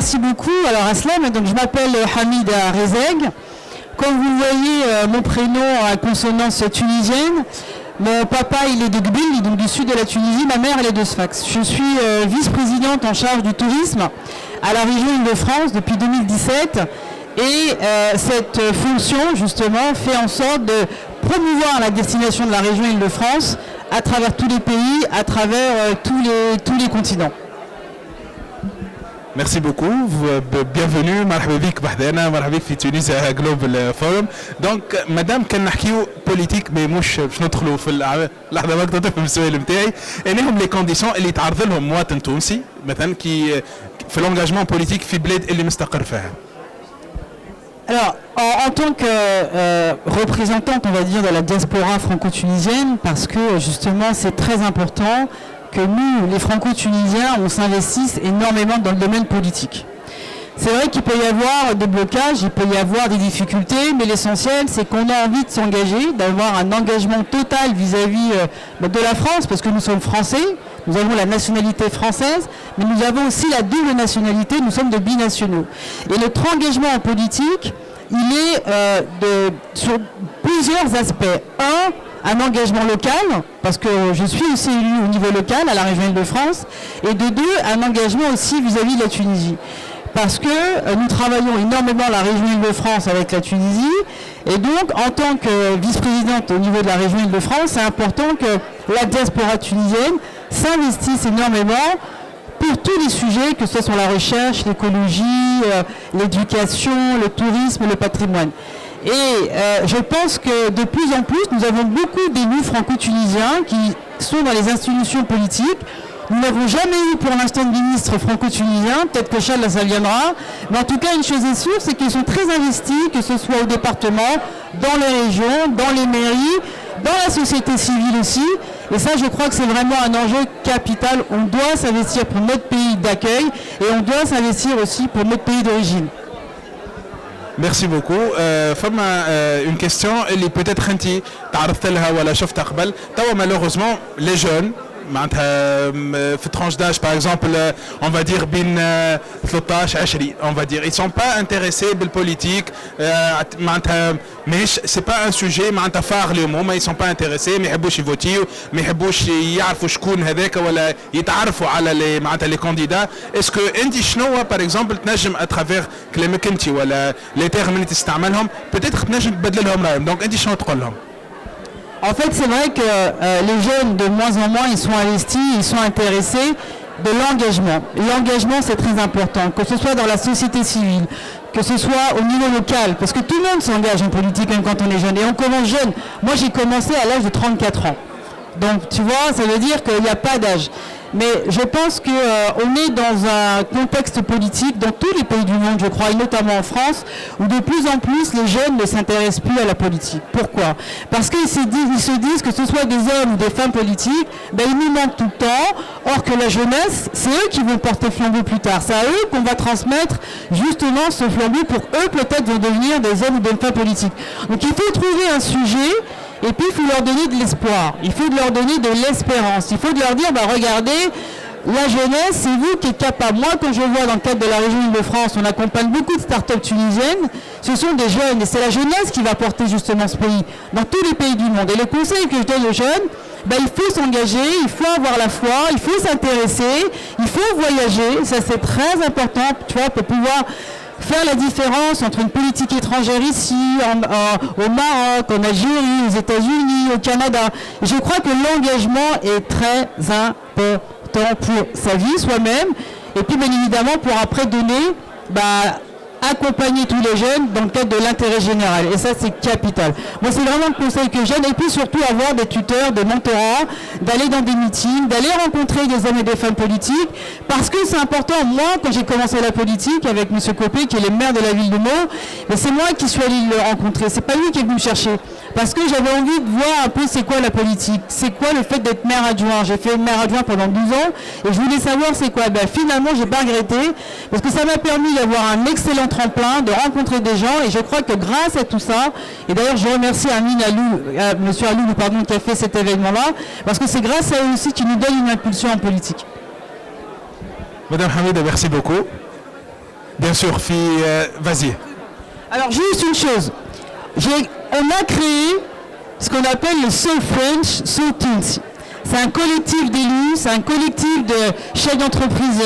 merci beaucoup. Alors Aslam, donc je m'appelle Hamida Rezeg. Comme vous le voyez, mon prénom a consonance tunisienne. Mon papa, il est de Gbil, donc du sud de la Tunisie. Ma mère, elle est de Sfax. Je suis vice-présidente en charge du tourisme à la région Île-de-France depuis 2017. Et cette fonction, justement, fait en sorte de promouvoir la destination de la région Île-de-France à travers tous les pays, à travers tous les continents. Merci beaucoup, bienvenue, مرحبا بك بحذانا, مرحبا بك في تونسيا جلوبال فورم. دونك مدام كان نحكيو بوليتيك مي مش باش ندخلوا في لحظه وقت تفهم السؤال نتاعي. انهم لي كونديسيون اللي يتعرض لهم مواطن تونسي مثلا كي في لونجاجمون بوليتيك في بلاد اللي مستقر فيها. Alors, en tant que représentante, on va dire, de la diaspora franco-tunisienne, parce que justement c'est très important que nous, les franco-tunisiens, on s'investisse énormément dans le domaine politique. C'est vrai qu'il peut y avoir des blocages, il peut y avoir des difficultés, mais l'essentiel, c'est qu'on a envie de s'engager, d'avoir un engagement total vis-à-vis de la France, parce que nous sommes français, nous avons la nationalité française, mais nous avons aussi la double nationalité, nous sommes de binationaux. Et notre engagement en politique, il est sur plusieurs aspects. Un engagement local, parce que je suis aussi élu au niveau local à la région Île-de-France, et de deux, un engagement aussi vis-à-vis de la Tunisie. Parce que nous travaillons énormément la région Île-de-France avec la Tunisie, et donc en tant que vice-présidente au niveau de la région Île-de-France, c'est important que la diaspora tunisienne s'investisse énormément pour tous les sujets, que ce soit la recherche, l'écologie, l'éducation, le tourisme, le patrimoine. Et je pense que de plus en plus, nous avons beaucoup d'élus franco-tunisiens qui sont dans les institutions politiques. Nous n'avons jamais eu pour l'instant de ministre franco-tunisien, peut-être que Charles, ça viendra. Mais en tout cas, une chose est sûre, c'est qu'ils sont très investis, que ce soit au département, dans les régions, dans les mairies, dans la société civile aussi. Et ça, je crois que c'est vraiment un enjeu capital. On doit s'investir pour notre pays d'accueil et on doit s'investir aussi pour notre pays d'origine. Merci beaucoup. فما une question اللي peut-être انت تعرضت لها ولا شفتها قبل. توا malheureusement les jeunes معناتها في tranche d'âge par exemple on va dire بين 13 20 on va dire ils sont pas intéressés بالpolitique معناتها ماهيش c'est pas un sujet معناتها فار اليوم هما ils sont pas intéressés ما يحبوش يفوتيو ما يحبوش يعرفوا شكون هذاك ولا يتعرفوا على لي معناتها لي كانديدا. اسكو انت شنو par exemple تنجم à travers كلامك انت ولا لي تيرم اللي تستعملهم peut-être تنجم تبدل لهم رايهم دونك انت شنو تقول لهم؟ En fait, c'est vrai que les jeunes, de moins en moins, ils sont investis, ils sont intéressés de l'engagement. L'engagement, c'est très important, que ce soit dans la société civile, que ce soit au niveau local, parce que tout le monde s'engage en politique même quand on est jeune. Et on commence jeune. Moi, j'ai commencé à l'âge de 34 ans. Donc, tu vois, ça veut dire qu'il n'y a pas d'âge. Mais je pense qu'on est dans un contexte politique dans tous les pays du monde, je crois, et notamment en France, où de plus en plus les jeunes ne s'intéressent plus à la politique. Pourquoi? Parce qu'ils se disent que ce soit des hommes ou des femmes politiques, ben, ils nous manquent tout le temps, or que la jeunesse, c'est eux qui vont porter flambeau plus tard. C'est à eux qu'on va transmettre justement ce flambeau pour eux peut-être vont devenir des hommes ou des femmes politiques. Donc il faut trouver un sujet. Et puis il faut leur donner de l'espoir, il faut leur donner de l'espérance, il faut leur dire, bah, regardez, la jeunesse, c'est vous qui êtes capable. Moi, quand je vois dans le cadre de la région Île-de-France, on accompagne beaucoup de start-up tunisiennes, ce sont des jeunes, et c'est la jeunesse qui va porter justement ce pays, dans tous les pays du monde. Et le conseil que je donne aux jeunes, bah, il faut s'engager, il faut avoir la foi, il faut s'intéresser, il faut voyager, ça c'est très important, tu vois, pour pouvoir faire la différence entre une politique étrangère ici, au Maroc, en Algérie, aux États-Unis, au Canada. Et je crois que l'engagement est très important pour sa vie soi-même et puis bien évidemment pour après donner, accompagner tous les jeunes dans le cadre de l'intérêt général. Et ça, c'est capital. Moi, c'est vraiment le conseil que je donne. Et puis surtout, avoir des tuteurs, des mentorats, d'aller dans des meetings, d'aller rencontrer des hommes et des femmes politiques. Parce que c'est important. Moi, quand j'ai commencé la politique avec M. Copé, qui est le maire de la ville de Meaux, c'est moi qui suis allé le rencontrer. C'est pas lui qui est venu me chercher. Parce que j'avais envie de voir un peu c'est quoi la politique. C'est quoi le fait d'être maire adjoint. J'ai fait maire adjoint pendant 12 ans. Et je voulais savoir c'est quoi. Finalement, j'ai pas regretté. Parce que ça m'a permis d'avoir un excellent tremplin, de rencontrer des gens, et je crois que grâce à tout ça, et d'ailleurs je remercie Amine Alou, Monsieur Alou, qui a fait cet événement-là, parce que c'est grâce à eux aussi qui nous donne une impulsion en politique. Madame Hamida, merci beaucoup. Bien sûr, vas-y. Alors juste une chose, on a créé ce qu'on appelle le Soul French, Soul Tunsi. C'est un collectif d'élus, c'est un collectif de chefs d'entreprise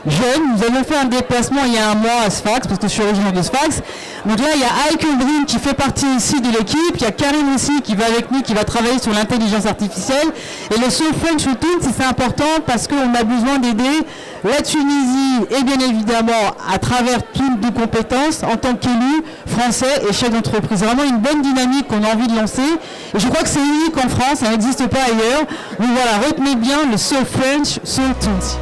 jeunes. Nous avons fait un déplacement il y a un mois à Sfax, parce que je suis originaire de Sfax. Donc là, il y a Ike Brin qui fait partie aussi de l'équipe, il y a Karim aussi qui va avec nous, qui va travailler sur l'intelligence artificielle. Et le Soul French Soul Tunsi, c'est important parce qu'on a besoin d'aider la Tunisie et bien évidemment à travers toutes nos compétences en tant qu'élus français et chefs d'entreprise. C'est vraiment une bonne dynamique qu'on a envie de lancer. Et je crois que c'est unique en France, ça n'existe pas ailleurs. Donc voilà, retenez bien le Soul French Soul Tunsi.